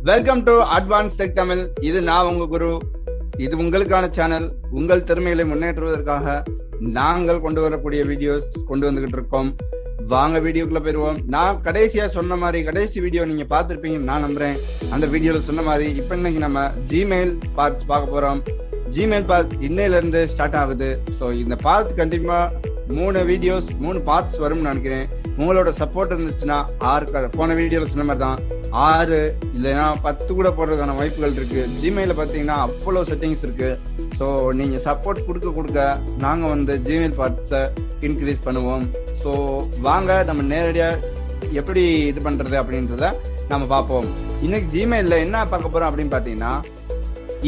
Welcome to advance tech Tamil. இது நான் உங்க குரு. இது உங்களுக்கான சேனல். உங்கள் திறமைகளை முன்னேற்றுவதற்காக நாங்கள் கொண்டு வரக்கூடிய வீடியோஸ் கொண்டு வந்துகிட்டு இருக்கோம். வாங்க வீடியோக்குள்ள போயிருவோம். நான் கடைசியா சொன்ன மாதிரி கடைசி வீடியோ நீங்க பார்த்திருப்பீங்கன்னு நான் நம்புறேன். அந்த வீடியோல சொன்ன மாதிரி இப்ப இன்னைக்கு நம்ம ஜிமெயில் பார்ட்ஸ் பார்க்க போறோம். ஜிமெயில் பார்ட் இன்னையில இருந்து ஸ்டார்ட் ஆகுது. ஸோ இந்த பார்ட் கண்டிப்பா 3 பார்ட்ஸ் வரும்னு நினைக்கிறேன். உங்களோட சப்போர்ட் இருந்துச்சுன்னா 6 போன வீடியோல சொன்ன மாதிரி தான் 6 இல்லைன்னா 10 கூட போடுறதுக்கான வாய்ப்புகள் இருக்கு. ஜிமெயில பாத்தீங்கன்னா அவ்வளோ செட்டிங்ஸ் இருக்கு. ஸோ நீங்க சப்போர்ட் கொடுக்க நாங்க வந்து ஜிமெயில் பார்ட்ஸை இன்க்ரீஸ் பண்ணுவோம். ஸோ வாங்க நம்ம நேரடியா எப்படி இது பண்றது அப்படின்றத நம்ம பார்ப்போம். இன்னைக்கு ஜிமெயில்ல என்ன பார்க்க போறோம் அப்படின்னு பாத்தீங்கன்னா,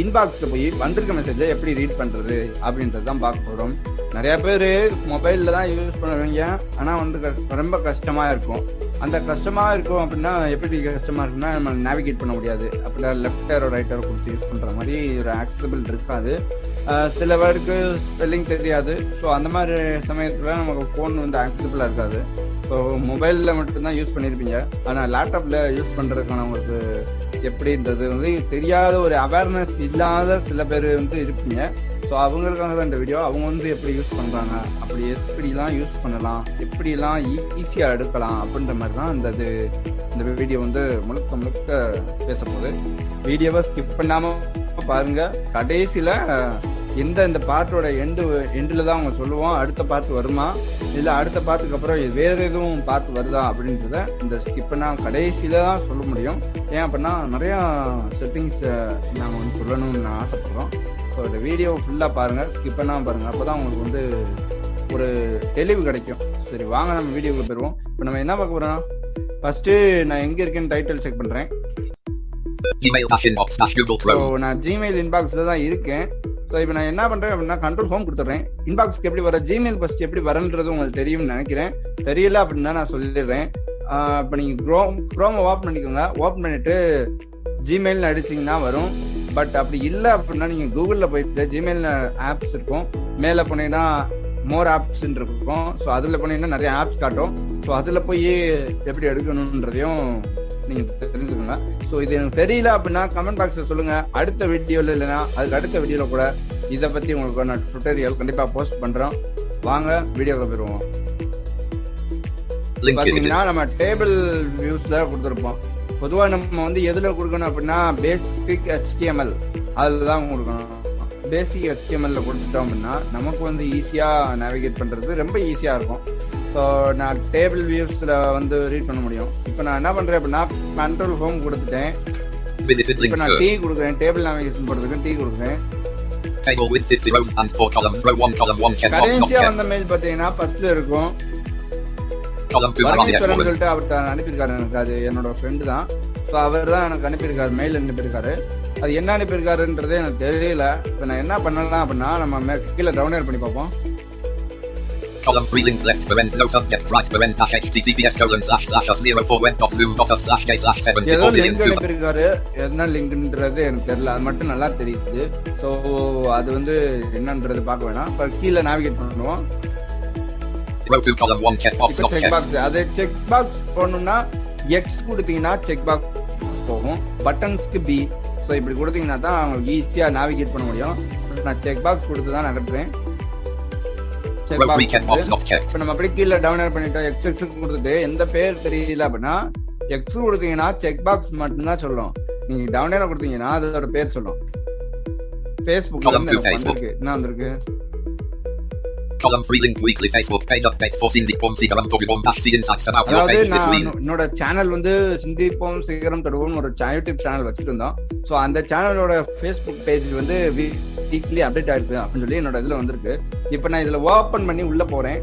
இன்பாக்ஸ்ல போய் வந்திருக்க மெசேஜை எப்படி ரீட் பண்றது அப்படின்றது தான் பார்க்க போறோம். நிறைய பேர் மொபைல்ல தான் யூஸ் பண்ணுவீங்க, ஆனா வந்து ரொம்ப கஷ்டமா இருக்கும். அந்த கஷ்டமா இருக்கும் அப்படின்னா எப்படி கஷ்டமா இருக்குன்னா, நம்ம நேவிகேட் பண்ண முடியாது. அப்படின்னா லெஃப்ட் ஏரோ ரைட் ஏரோ கொடுத்து யூஸ் பண்ற மாதிரி ஒரு ஆக்சசபிள் இருக்காது. சில பேருக்கு ஸ்பெல்லிங் தெரியாது. ஸோ அந்த மாதிரி சமயத்துல நமக்கு ஃபோன் வந்து ஆக்சசபிளா இருக்காது. ஸோ மொபைல்ல மட்டும்தான் யூஸ் பண்ணியிருப்பீங்க, ஆனால் லேப்டாப்ல யூஸ் பண்றதுக்கான உங்களுக்கு எப்படின்றது வந்து தெரியாத ஒரு அவேர்னஸ் இல்லாத சில பேர் வந்து இருப்பீங்க. ஸோ அவங்களுக்காக தான் இந்த வீடியோ. அவங்க வந்து எப்படி யூஸ் பண்றாங்க, அப்படி எப்படிலாம் யூஸ் பண்ணலாம், எப்படிலாம் ஈஸியா எடுக்கலாம் அப்படின்ற மாதிரி தான் இந்த வீடியோ வந்து முழுக்க பேச போகுது. வீடியோவை ஸ்கிப் பண்ணாம பாருங்க. கடைசியில இந்த பார்ட்டோட எண்டில் தான் அவங்க சொல்லுவோம் அடுத்த பார்ட் வருமா இல்லை அடுத்த பார்ட்டுக்கு அப்புறம் வேற எதுவும் பார்ட் வருதா அப்படின்றத இந்த ஸ்கிப் பண்ணா கடைசியில தான் சொல்ல முடியும். ஏன் அப்படின்னா நிறையா செட்டிங்ஸ் நாங்கள் வந்து சொல்லணும்னு நான் ஆசைப்படுறோம். ஸோ இந்த வீடியோ ஃபுல்லாக பாருங்க, ஸ்கிப் பண்ணாமல் பாருங்க. அப்போதான் உங்களுக்கு வந்து ஒரு தெளிவு கிடைக்கும். சரி வாங்க நம்ம வீடியோக்குள்ள போயிருவோம். இப்போ நம்ம என்ன பார்க்க போறோம்னா, ஃபர்ஸ்ட் நான் எங்க இருக்கேன்னு டைட்டில் செக் பண்றேன். நான் ஜிமெயில் இன்பாக்ஸ்ல தான் இருக்கேன். ஸோ இப்போ நான் என்ன பண்றேன் அப்படின்னா, கண்ட்ரோல் ஹோம் கொடுத்துட்றேன். இன்பாக்ஸ்க்கு எப்படி வர, ஜிமெயில் ஃபர்ஸ்ட் எப்படி வரன்றது உங்களுக்கு தெரியும்னு நினைக்கிறேன். தெரியல அப்படின்னா நான் சொல்லிடுறேன். இப்போ நீங்க குரோமை ஓப்பன் பண்ணிக்கோங்க. ஓப்பன் பண்ணிட்டு ஜிமெயில்னு அடிச்சிங்கன்னா வரும். பட் அப்படி இல்லை அப்படின்னா நீங்க கூகுளில் போயிட்டு ஜிமெயில் ஆப்ஸ் இருக்கும். மேலே போனீங்கன்னா மோர் ஆப்ஸ் இருக்கும். ஸோ அதில் போனீங்கன்னா நிறைய ஆப்ஸ் காட்டும். ஸோ அதில் போய் எப்படி எடுக்கணுன்றதையும் நீங்க தெரிஞ்சுக்கோங்க. ஸோ இது எனக்கு தெரியல அப்படின்னா கமெண்ட் பாக்ஸ்ல சொல்லுங்க. அடுத்த வீடியோல இல்லைன்னா அதுக்கு அடுத்த வீடியோல கூட இதை பத்தி உங்களுக்கு நான் டுட்டோரியல் கண்டிப்பா போஸ்ட் பண்றோம். வாங்க வீடியோக்கு போயிருவோம். பாத்தீங்கன்னா நம்ம டேபிள் வியூஸ்ல கொடுத்துருப்போம். பொதுவா நம்ம வந்து எதுல கொடுக்கணும் அப்படின்னா பேசிக் HTML அதுலதான் கொடுக்கணும். பேசிக் HTML கொடுத்துட்டோம் அப்படின்னா நமக்கு வந்து ஈஸியா நேவிகேட் பண்றது ரொம்ப ஈஸியா இருக்கும். ஸோ நான் டேபிள் வியூஸ்ல வந்து ரீட் பண்ண முடியும். இப்போ நான் என்ன பண்றேன் அப்படின்னா, கண்ட்ரோல் ஹோம் கொடுத்துட்டேன். இப்போ நான் T கொடுக்குறேன். டேபிள் நேவிகேஷன் போடுறதுக்கு T கொடுக்குறேன். கடைசியா வந்த மெயில் பாத்தீங்கன்னா ஃபர்ஸ்ட்ல இருக்கும். சொல்லிட்டு அவர் அனுப்பியிருக்காரு எனக்கு. அது என்னோட ஃப்ரெண்டு தான். ஸோ அவர் தான் எனக்கு அனுப்பியிருக்காரு, மெயில் அனுப்பியிருக்காரு. அது என்ன அனுப்பியிருக்காருன்றதே எனக்கு தெரியல. இப்போ நான் என்ன பண்ணலாம் அப்படின்னா, நம்ம கீழே டவுன்லோட் பண்ணி பார்ப்போம். Column 3 link left parent no subject right parent dash https://0.2./k/74 ஏதோ லிங்க் அனுப்பியிருக்காரு. என்ன லிங்க்ன்றது எனக்கு தெரியல. அது மட்டும் நல்லா தெரியுது. ஸோ அது வந்து என்னன்றது பார்க்க வேணாம். இப்போ கீழே நேவிகேட் பண்ணுவோம். அது செக் பாக்ஸ் போடணும்னா எக்ஸ் கொடுத்தீங்கன்னா செக் பாக்ஸ் போகும். பட்டன்ஸ்க்கு B. ஸோ இப்படி கொடுத்தீங்கன்னா தான் அவங்களுக்கு ஈஸியா நேவிகேட் பண்ண முடியும். நான் செக் பாக்ஸ் கொடுத்து தான் நகர்றேன். இப்ப நம்ம அப்படி கீழே டவுன்லோட் பண்ணிட்டோம். எக்ஸ் கொடுத்துட்டு எந்த பேர் தெரியல அப்படின்னா எக்ஸ் கொடுத்தீங்கன்னா செக் பாக்ஸ் மட்டும்தான் சொல்லும். நீங்க டவுன்லோட் கொடுத்தீங்கன்னா அதோட பேர் சொல்லும். Facebook என்ன வந்திருக்கு? Column 3 link weekly Facebook page update for Sindipom Sigaram Todubom dash insights about your page between. என்னோட சேனல் வந்து சிந்திப்போம் சிகரம் தொடுவோம் ஒரு யூடியூப் சேனல் வச்சிருந்தோம். ஸோ அந்த சேனலோட Facebook பேஜ் வந்து வீக்லி அப்டேட் ஆயிருக்கு அப்படின்னு சொல்லி என்னோட இதுல வந்திருக்கு. இப்போ நான் இதுல ஓபன் பண்ணி உள்ள போறேன்.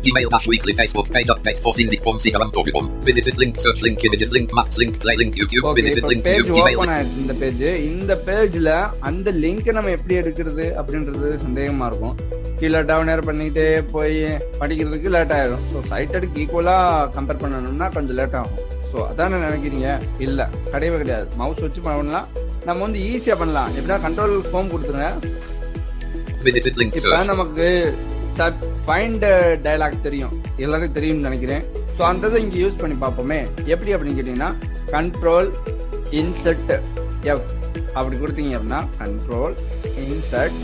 Gmail dash weekly Facebook page update for Sindipom Sigaram Todubom. Visited link search link images link maps link play link YouTube visited link page open ஆயிடுச்சு. இந்த பேஜ்ல அந்த லிங்க் நம்ம எப்படி எடுக்கிறது அப்படின்றது சந்தேகமா இருக்கும். கீழே டவுன்லோட் பண்ணிட்டே போய் படிக்கிறதுக்கு லேட் ஆயிடும். ஸோ சைட்டடுக்கு ஈக்குவலா கம்பேர் பண்ணணும்னா கொஞ்சம் லேட் ஆகும். ஸோ அதான நினைக்கிறீங்க? இல்ல, கிடையவே கிடையாது. மவுஸ் வச்சு பண்ணலாம். நம்ம வந்து ஈஸியா பண்ணலாம். எப்படின்னா கண்ட்ரோல் ஹோம் கொடுத்துருங்க. இப்ப நமக்கு ஃபைண்ட் டயலாக் தெரியும், எல்லாரும் தெரியும்னு நினைக்கிறேன். ஸோ அந்த இதை இங்க யூஸ் பண்ணி பார்ப்போமே. எப்படி அப்படின்னு கேட்டீங்கன்னா கண்ட்ரோல் இன்சர்ட் எஃப் அப்படி கொடுத்தீங்க அப்படின்னா கண்ட்ரோல் இன்சர்ட்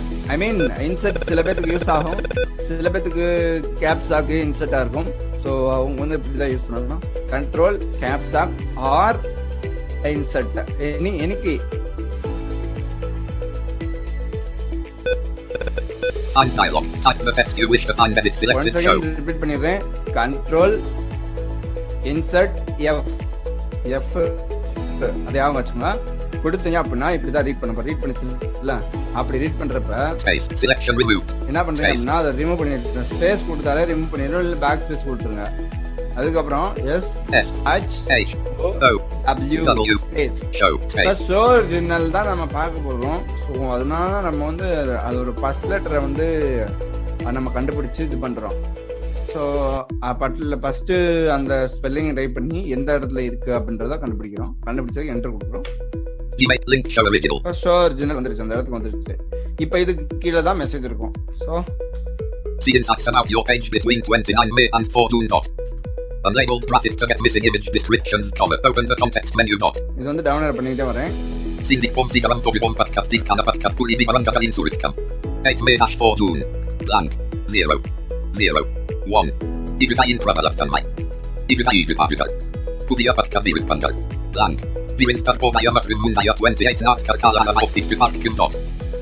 இன்சர்ட் சில பேத்துக்கு யூஸ் ஆகும், சில பேத்துக்கு கேப்ஸாக்கு இன்சர்ட்டா இருக்கும். ஸோ அவங்க வந்து இப்படிதான் யூஸ் பண்ணணும். கண்ட்ரோல் கேப்ஸாக் ஆர் இன்சர்ட் எனக்கு Find dialog. Type the text you wish to find, edit, selected, show. Repeat பண்ணிடுறேன். கண்ட்ரோல் இன்சர்ட் எஃப் அதே வச்சுக்கோங்க. கொடுத்தீங்க அப்படின்னா இப்படிதான் ரீட் பண்ண ரீட் பண்ணிச்சுல. அப்படி ரீட் பண்றப்ப Space. Selection removed. என்ன பண்றீங்க அப்படின்னா அதை ரிமூவ் பண்ணிடுறேன். ஸ்பேஸ் கொடுத்தாலே ரிமூவ் பண்ணிடுறோம், இல்லை பேக் ஸ்பேஸ் கொடுத்துருங்க. அதுக்கப்புறம் SH O ஷோ ஒரிஜினல் தான் நம்ம பார்க்க போறோம். ஸோ அதனால நம்ம வந்து அதோட ஃபர்ஸ்ட் லெட்டரை வந்து நம்ம கண்டுபிடிச்சு இது பண்றோம். ஸோ ஃபர்ஸ்ட் அந்த ஸ்பெல்லிங் டைப் பண்ணி எந்த இடத்துல இருக்கு அப்படின்றத கண்டுபிடிக்கிறோம். கண்டுபிடிச்சதுக்கு என்டர் கொடுக்குறோம். ஷோ ஒரிஜினல் வந்துருச்சு, அந்த இடத்துக்கு வந்துருச்சு. இப்போ இதுக்கு கீழே தான் மெசேஜ் இருக்கும். So see insights about your page between 29 May and 4 June. Unlabeled graphic to get missing image descriptions, open the context menu. இது வந்து டவுன்லோட் பண்ணிட்டே வரேன். Cindy Pomsi Garam to Bibom Patkat Dik Kana Patkat Puli Bibaranga in Surikam 8 May 4 June blank 0 0 1 Ibukai in Prabalaftanmai Ibukai Ibukai Pudia Patkat Birik Pangal blank Biwintar Podaya Matrim Mundaya 28 Nat Kalkala Nama Optic to Park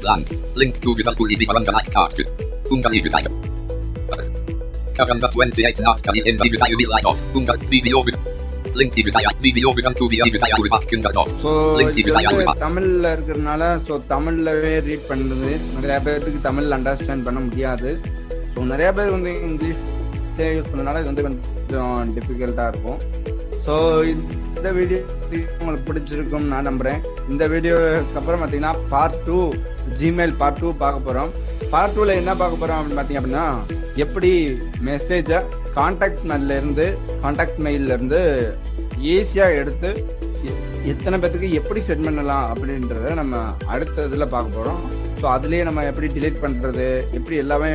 blank link to Bibal Puli Bibaranga like card Ungal Ibukai Karanda 28 Nat Kali in Ibukai Ubilai Ungal video link Ibukai video began to be Ibukai Ubipak Ungal so தமிழ்ல இருக்கிறதுனால so தமிழ்லவே read பண்றது நிறைய பேருக்கு Tamil understand பண்ண முடியாது. So நிறைய பேர் வந்து இங்கிலீஷ் யூஸ் பண்ணனால இது வந்து கொஞ்சம் டிஃபிகல்ட்டா இருக்கும். ஸோ இந்த வீடியோ உங்களுக்கு பிடிச்சிருக்கும் நான் நம்புறேன். இந்த வீடியோக்கு அப்புறம் பார்த்தீங்கன்னா பார்ட் 2 ஜிமெயில் பார்ட் 2 பார்க்க போறோம். பார்ட் 2ல என்ன பார்க்க போறோம் அப்படின்னு பார்த்தீங்க அப்படின்னா எப்படி மெசேஜை கான்டாக்ட் மெயில்ல இருந்து ஈஸியா எடுத்து எத்தனை பேத்துக்கு எப்படி சென்ட் பண்ணலாம் அப்படின்றத நம்ம அடுத்த இதுல பார்க்க போறோம். ஸோ அதுலயே நம்ம எப்படி டிலீட் பண்றது, எப்படி எல்லாமே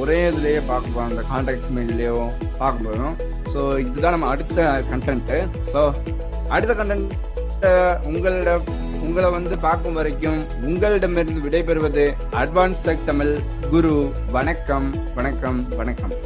ஒரே இதுலயே பார்க்க போறோம், அந்த கான்டாக்ட் மெயிலையும் பார்க்க போறோம். ஸோ இதுதான் நம்ம அடுத்த கண்டென்ட். ஸோ அடுத்த கண்டென்ட் உங்களை வந்து பார்க்கும் வரைக்கும் உங்களிடமிருந்து விடைபெறுவது அட்வான்ஸ் டெக் தமிழ் குரு. வணக்கம் வணக்கம் வணக்கம்.